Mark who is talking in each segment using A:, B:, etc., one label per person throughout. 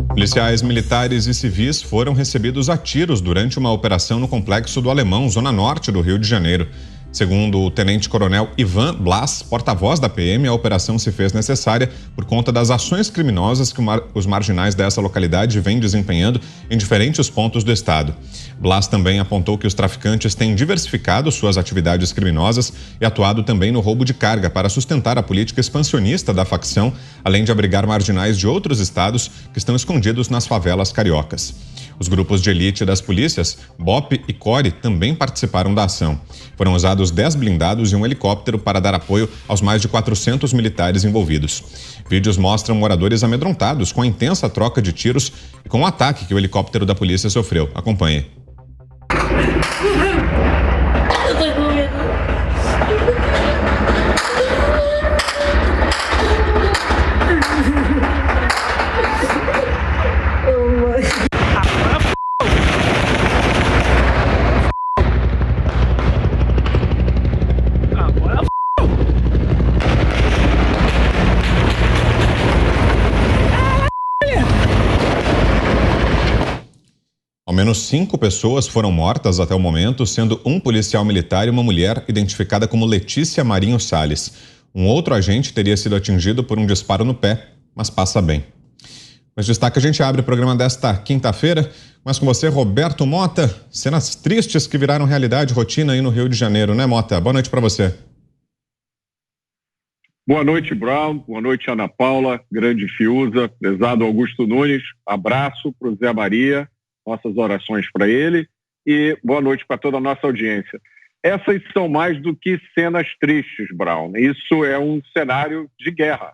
A: Policiais militares e civis foram recebidos a tiros durante uma operação no Complexo do Alemão, zona norte do Rio de Janeiro. Segundo o tenente-coronel Ivan Blas, porta-voz da PM, a operação se fez necessária por conta das ações criminosas que os marginais dessa localidade vêm desempenhando em diferentes pontos do estado. Blas também apontou que os traficantes têm diversificado suas atividades criminosas e atuado também no roubo de carga para sustentar a política expansionista da facção, além de abrigar marginais de outros estados que estão escondidos nas favelas cariocas. Os grupos de elite das polícias, BOP e CORE, também participaram da ação. Foram usados 10 blindados e um helicóptero para dar apoio aos mais de 400 militares envolvidos. Vídeos mostram moradores amedrontados com a intensa troca de tiros e com o ataque que o helicóptero da polícia sofreu. Acompanhe. Ao menos 5 pessoas foram mortas até o momento, sendo um policial militar e uma mulher identificada como Letícia Marinho Salles. Um outro agente teria sido atingido por um disparo no pé, mas passa bem. Mas destaque, a gente abre o programa desta quinta-feira, mas com você, Roberto Mota. Cenas tristes que viraram realidade, rotina aí no Rio de Janeiro, né, Mota? Boa noite para você.
B: Boa noite, Brown. Boa noite, Ana Paula, grande Fiuza, prezado Augusto Nunes. Abraço para o Zé Maria. Nossas orações para ele e boa noite para toda a nossa audiência. Essas são mais do que cenas tristes, Brown. Isso é um cenário de guerra.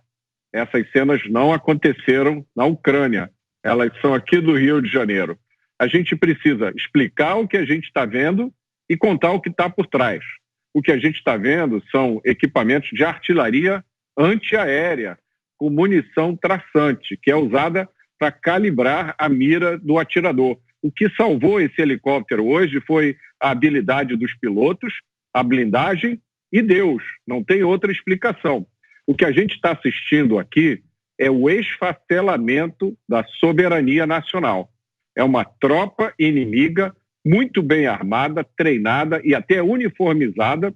B: Essas cenas não aconteceram na Ucrânia. Elas são aqui do Rio de Janeiro. A gente precisa explicar o que a gente está vendo e contar o que está por trás. O que a gente está vendo são equipamentos de artilharia antiaérea com munição traçante, que é usada para calibrar a mira do atirador. O que salvou esse helicóptero hoje foi a habilidade dos pilotos, a blindagem e Deus. Não tem outra explicação. O que a gente está assistindo aqui é o esfacelamento da soberania nacional. É uma tropa inimiga muito bem armada, treinada e até uniformizada.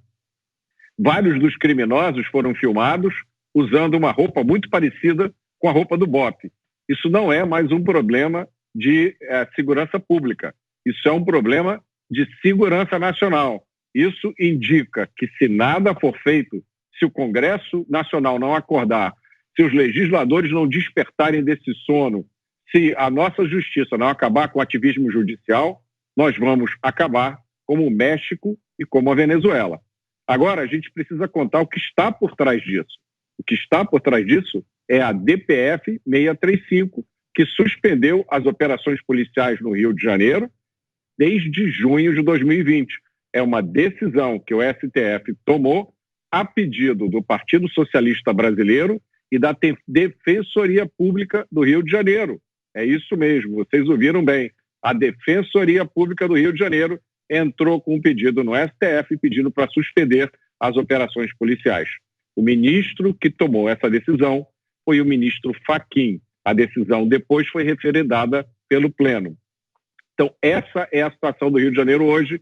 B: Vários dos criminosos foram filmados usando uma roupa muito parecida com a roupa do BOP. Isso não é mais um problema de segurança pública. Isso é um problema de segurança nacional. Isso indica que se nada for feito, se o Congresso Nacional não acordar, se os legisladores não despertarem desse sono, se a nossa justiça não acabar com o ativismo judicial, nós vamos acabar como o México e como a Venezuela. Agora, a gente precisa contar o que está por trás disso. O que está por trás disso é a DPF 635, que suspendeu as operações policiais no Rio de Janeiro desde junho de 2020. É uma decisão que o STF tomou a pedido do Partido Socialista Brasileiro e da Defensoria Pública do Rio de Janeiro. É isso mesmo, vocês ouviram bem. A Defensoria Pública do Rio de Janeiro entrou com um pedido no STF pedindo para suspender as operações policiais. O ministro que tomou essa decisão foi o ministro Fachin. A decisão depois foi referendada pelo Pleno. Então, essa é a situação do Rio de Janeiro hoje.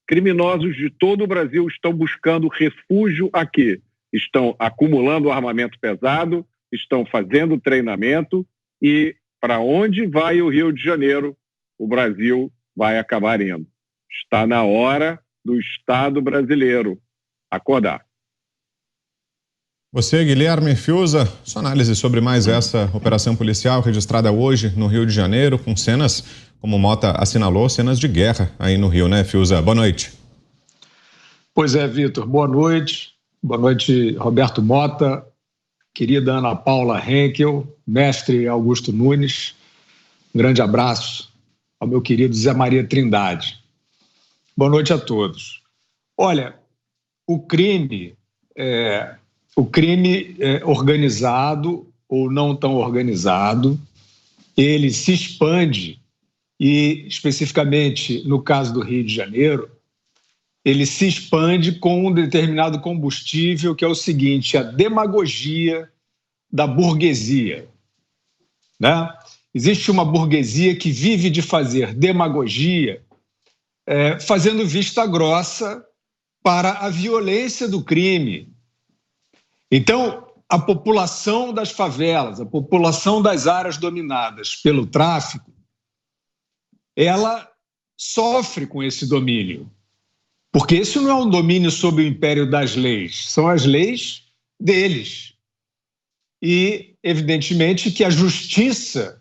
B: Criminosos de todo o Brasil estão buscando refúgio aqui. Estão acumulando armamento pesado, estão fazendo treinamento e para onde vai o Rio de Janeiro, o Brasil vai acabar indo. Está na hora do Estado brasileiro acordar.
A: Você, Guilherme Fiuza, sua análise sobre mais essa operação policial registrada hoje no Rio de Janeiro, com cenas, como o Mota assinalou, cenas de guerra aí no Rio, né, Fiuza? Boa noite.
C: Pois é, Vitor, boa noite. Boa noite, Roberto Mota, querida Ana Paula Henkel, mestre Augusto Nunes. Um grande abraço ao meu querido Zé Maria Trindade. Boa noite a todos. Olha, o crime organizado ou não tão organizado, ele se expande e, especificamente no caso do Rio de Janeiro, ele se expande com um determinado combustível que é o seguinte, a demagogia da burguesia, né? Existe uma burguesia que vive de fazer demagogia, fazendo vista grossa para a violência do crime. Então, a população das favelas, a população das áreas dominadas pelo tráfico, ela sofre com esse domínio. Porque esse não é um domínio sob o império das leis, são as leis deles. E, evidentemente, que a justiça,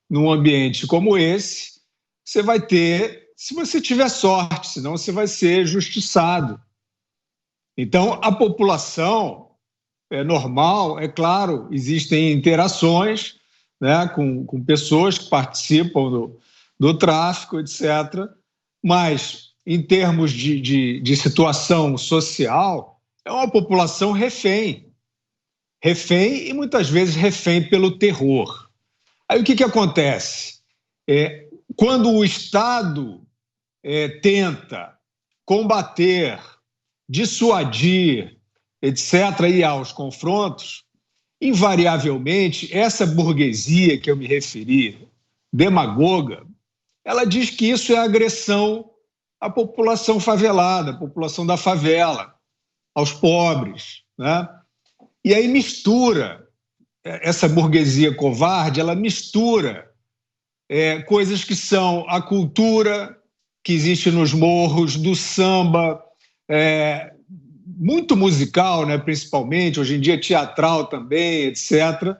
C: num ambiente como esse, você vai ter, se você tiver sorte, senão você vai ser justiçado. Então, a população é normal, é claro, existem interações, né, com pessoas que participam do tráfico, etc., mas, em termos de situação social, é uma população refém e muitas vezes refém pelo terror. Aí o que acontece? Quando o Estado tenta combater, dissuadir, etc., ir aos confrontos, invariavelmente, essa burguesia que eu me referi, demagoga, ela diz que isso é agressão à população favelada, à população da favela, aos pobres, né? E aí mistura, essa burguesia covarde, ela mistura coisas que são a cultura que existe nos morros, do samba, muito musical, né, principalmente, hoje em dia teatral também, etc.,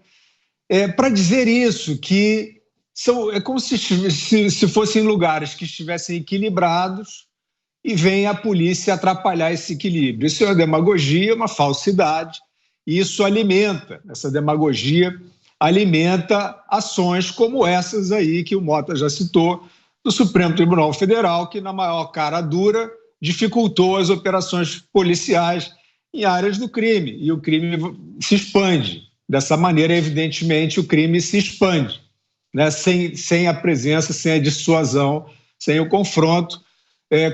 C: para dizer isso, que é como se fossem lugares que estivessem equilibrados e vem a polícia atrapalhar esse equilíbrio. Isso é uma demagogia, uma falsidade, e isso alimenta, essa demagogia alimenta ações como essas aí que o Mota já citou, do Supremo Tribunal Federal, que na maior cara dura dificultou as operações policiais em áreas do crime, e o crime se expande. Dessa maneira, evidentemente, o crime se expande, né? Sem a presença, sem a dissuasão, sem o confronto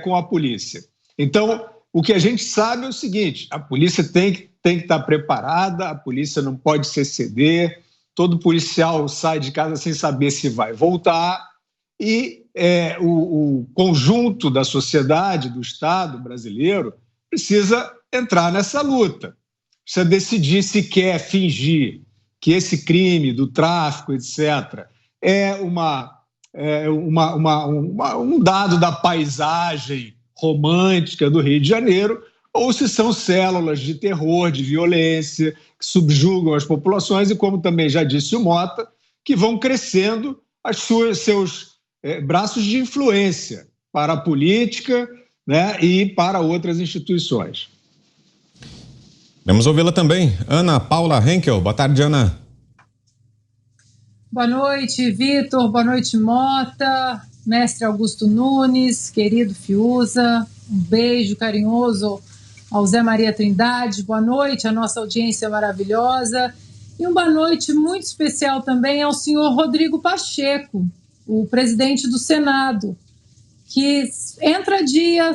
C: com a polícia. Então, o que a gente sabe é o seguinte: a polícia tem que estar preparada, a polícia não pode se exceder, todo policial sai de casa sem saber se vai voltar, e o conjunto da sociedade, do Estado brasileiro, precisa entrar nessa luta, precisa decidir se quer fingir que esse crime do tráfico, etc., é um dado da paisagem romântica do Rio de Janeiro, ou se são células de terror, de violência, que subjugam as populações e, como também já disse o Mota, que vão crescendo seus braços de influência para a política, né, e para outras instituições.
A: Vamos ouvi-la também. Ana Paula Henkel. Boa tarde, Ana.
D: Boa noite, Vitor. Boa noite, Mota. Mestre Augusto Nunes, querido Fiuza. Um beijo carinhoso ao Zé Maria Trindade. Boa noite à nossa audiência maravilhosa. E uma boa noite muito especial também ao senhor Rodrigo Pacheco, o presidente do Senado, que entra dia,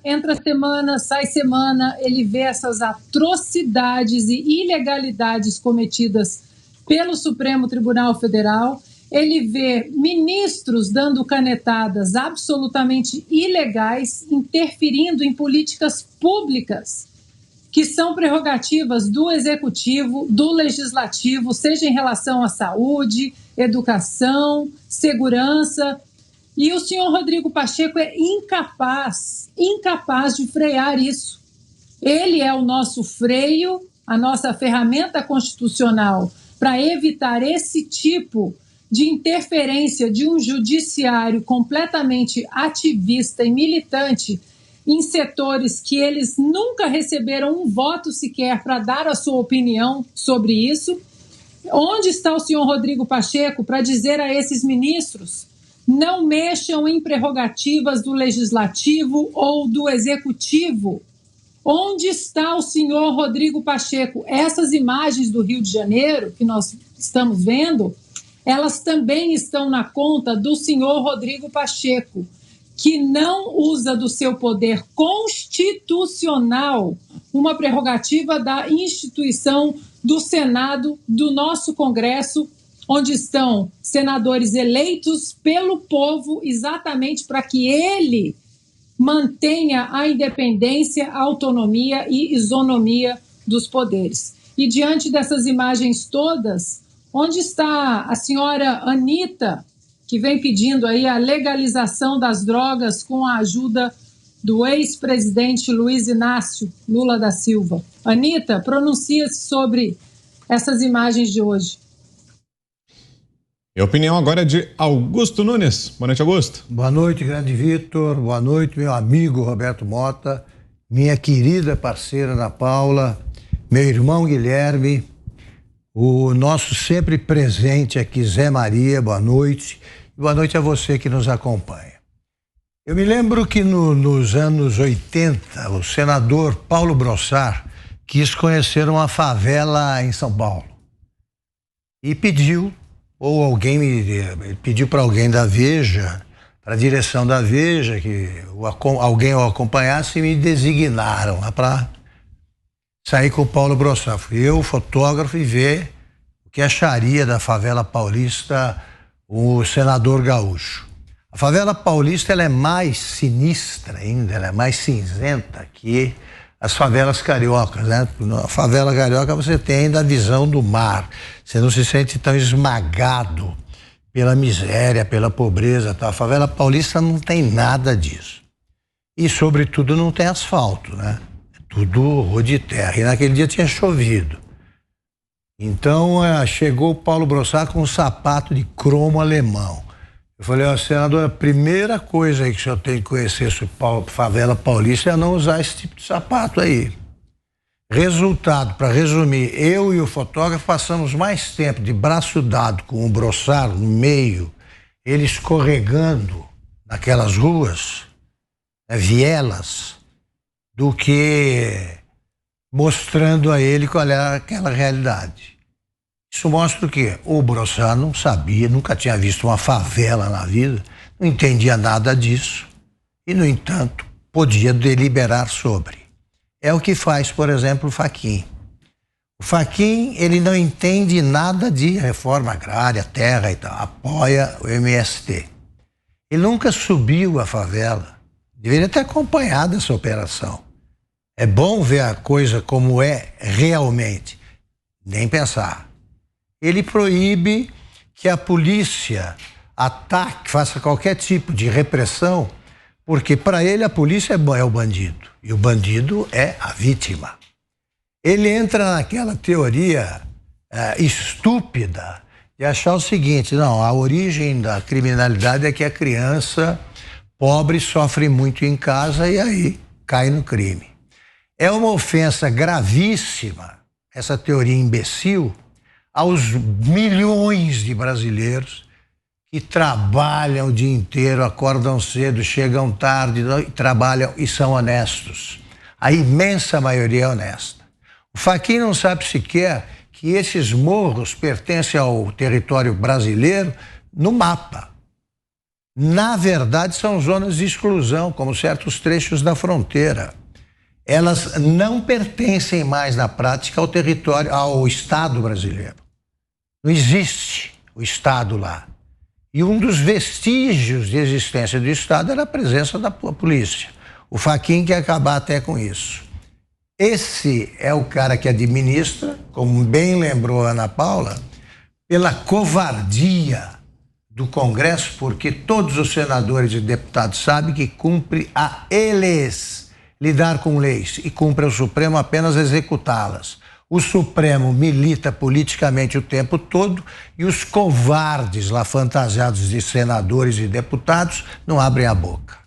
D: entra semana, sai semana, ele vê essas atrocidades e ilegalidades cometidas pelo Supremo Tribunal Federal, ele vê ministros dando canetadas absolutamente ilegais, interferindo em políticas públicas que são prerrogativas do Executivo, do Legislativo, seja em relação à saúde, educação, segurança. E o senhor Rodrigo Pacheco é incapaz de frear isso. Ele é o nosso freio, a nossa ferramenta constitucional para evitar esse tipo de interferência de um judiciário completamente ativista e militante em setores que eles nunca receberam um voto sequer para dar a sua opinião sobre isso. Onde está o senhor Rodrigo Pacheco para dizer a esses ministros: não mexam em prerrogativas do Legislativo ou do Executivo? Onde está o senhor Rodrigo Pacheco? Essas imagens do Rio de Janeiro que nós estamos vendo, elas também estão na conta do senhor Rodrigo Pacheco, que não usa do seu poder constitucional, uma prerrogativa da instituição do Senado, do nosso Congresso, onde estão senadores eleitos pelo povo exatamente para que ele mantenha a independência, a autonomia e isonomia dos poderes. E diante dessas imagens todas, onde está a senhora Anitta, que vem pedindo aí a legalização das drogas com a ajuda do ex-presidente Luiz Inácio Lula da Silva? Anitta, pronuncia-se sobre essas imagens de hoje.
A: E a opinião agora é de Augusto Nunes. Boa noite, Augusto.
E: Boa noite, grande Vitor. Boa noite, meu amigo Roberto Mota, minha querida parceira Ana Paula, meu irmão Guilherme, o nosso sempre presente aqui, Zé Maria, boa noite. E boa noite a você que nos acompanha. Eu me lembro que nos anos 80, o senador Paulo Brossard quis conhecer uma favela em São Paulo e pediu, ou alguém pediu para alguém da Veja, para a direção da Veja, que alguém o acompanhasse, e me designaram lá para sair com o Paulo Brossard. Fui eu, fotógrafo, e ver o que acharia da favela paulista o senador gaúcho. A favela paulista ela é mais sinistra ainda, ela é mais cinzenta que as favelas cariocas, né? Na favela carioca você tem ainda a visão do mar, você não se sente tão esmagado pela miséria, pela pobreza, tá? A favela paulista não tem nada disso. E, sobretudo, não tem asfalto, né? É tudo rua de terra. E naquele dia tinha chovido. Então, chegou o Paulo Brossard com um sapato de cromo alemão. Eu falei, senador, a primeira coisa aí que o senhor tem que conhecer sobre favela paulista é não usar esse tipo de sapato aí. Resultado, para resumir, eu e o fotógrafo passamos mais tempo de braço dado com o Brossard no meio, ele escorregando naquelas ruas, vielas, do que mostrando a ele qual era aquela realidade. Isso mostra o quê? O Brossard não sabia, nunca tinha visto uma favela na vida, não entendia nada disso e, no entanto, podia deliberar sobre. É o que faz, por exemplo, o Fachin. O Fachin, ele não entende nada de reforma agrária, terra e tal, apoia o MST. Ele nunca subiu a favela, deveria ter acompanhado essa operação. É bom ver a coisa como é realmente, nem pensar. Ele proíbe que a polícia ataque, faça qualquer tipo de repressão, porque para ele a polícia é o bandido e o bandido é a vítima. Ele entra naquela teoria estúpida de achar o seguinte, não, a origem da criminalidade é que a criança pobre sofre muito em casa e aí cai no crime. É uma ofensa gravíssima, essa teoria imbecil, aos milhões de brasileiros que trabalham o dia inteiro, acordam cedo, chegam tarde, trabalham e são honestos. A imensa maioria é honesta. O Fachin não sabe sequer que esses morros pertencem ao território brasileiro no mapa. Na verdade, são zonas de exclusão, como certos trechos da fronteira. Elas não pertencem mais na prática ao território, ao Estado brasileiro. Não existe o Estado lá. E um dos vestígios de existência do Estado era a presença da polícia. O Fachin quer acabar até com isso. Esse é o cara que administra, como bem lembrou a Ana Paula, pela covardia do Congresso, porque todos os senadores e deputados sabem que cumpre a eles lidar com leis e cumpre ao Supremo apenas executá-las. O Supremo milita politicamente o tempo todo e os covardes lá fantasiados de senadores e deputados não abrem a boca.